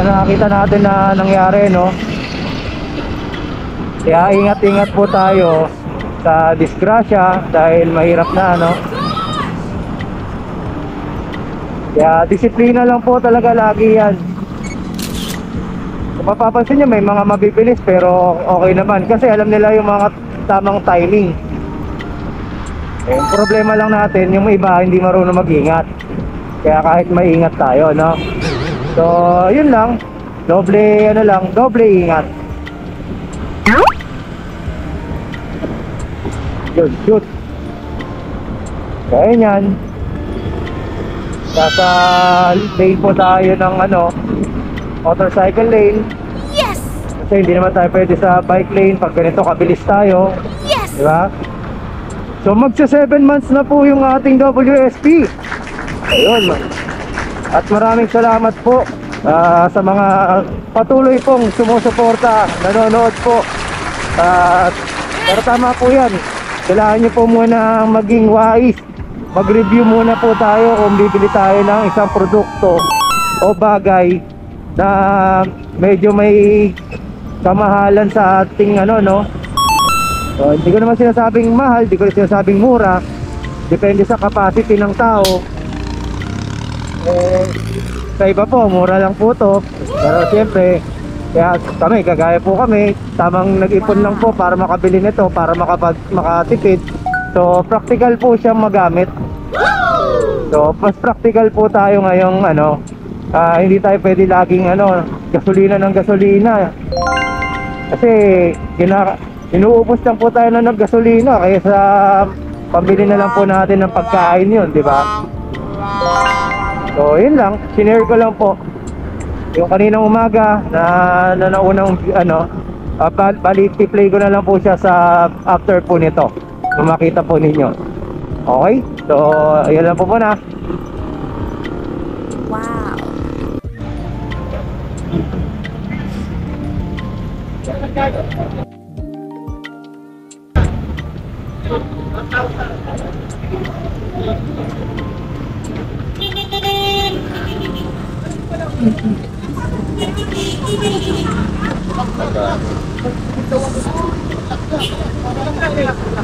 Nakita natin na nangyari, no? Kaya ingat-ingat po tayo sa disgrasya dahil mahirap na, no? Kaya disiplina lang po talaga lagi yan. Kung mapapansin nyo, may mga mabibilis pero okay naman kasi alam nila yung mga tamang timing. Yung problema lang natin, yung iba hindi marunong mag-ingat. Kaya kahit maingat tayo, no? So, yun lang. Doble, doble ingat. Yun, shoot. Kaya yan. Nasa lane po tayo ng motorcycle lane. Yes! Kasi hindi naman tayo pwede sa bike lane pag ganito kabilis tayo. Yes! Diba? So magsa 7 months na po yung ating WSP. Ayun. At maraming salamat po sa mga patuloy pong sumusuporta, nanonood po. Pero tama po yan. Kailangan nyo po muna maging wise. Mag-review muna po tayo kung bibili tayo ng isang produkto o bagay na medyo may kamahalan sa ating So, hindi ko naman sinasabing mahal, hindi ko sinasabing mura. Depende sa capacity ng tao. Sa iba po, mura lang po to. Pero siyempre, kaya kami, kagaya po kami, tamang nag-ipon lang po para makabili nito, para makatipid. So, practical po siyang magamit. So, mas practical po tayo ngayong hindi tayo pwede laging gasolina ng gasolina. Kasi inuubos lang po tayo ng gasolina kaya sa pambili na lang po natin ng pagkain yun, di ba? So, yun lang, sinare ko lang po yung kaninang umaga na naunang balik play ko na lang po siya sa after po nito kung makita po ninyo. Okay? So, ayan lang po muna. Wow.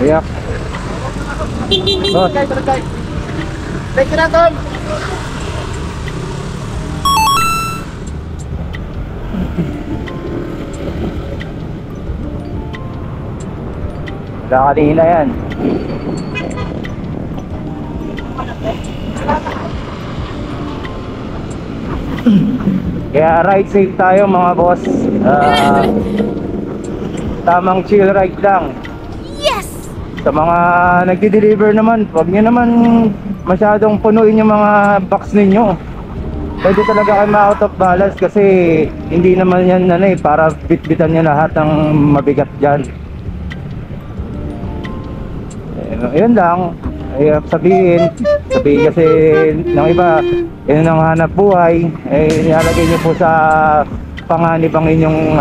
Ayak. Boss. Take na, Tom. Wala kanina yan. Kaya ride safe tayo mga boss. Tamang chill ride lang. Yes! Sa mga nagdi-deliver naman, huwag nyo naman masyadong punuin yung mga box ninyo. Pwede talaga kayo ma-out of balance kasi hindi naman yan para bitbitan nyo lahat ng mabigat dyan. Yun lang. Sabihin kasi ng iba, yun ang hanap buhay, ilalagay nyo po sa panganib ang inyong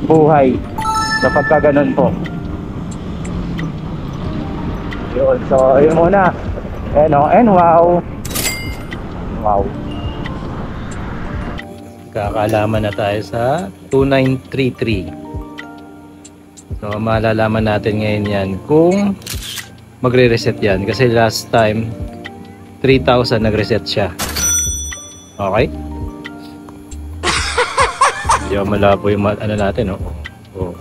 buhay sa pagkaganon po. Yun, so yun muna. And wow. Kakalaman na tayo sa 2933. So malalaman natin ngayon yan kung magre-reset yan kasi last time 3,000 nag-reset siya. Okay? Medyo malabo yung natin, oh.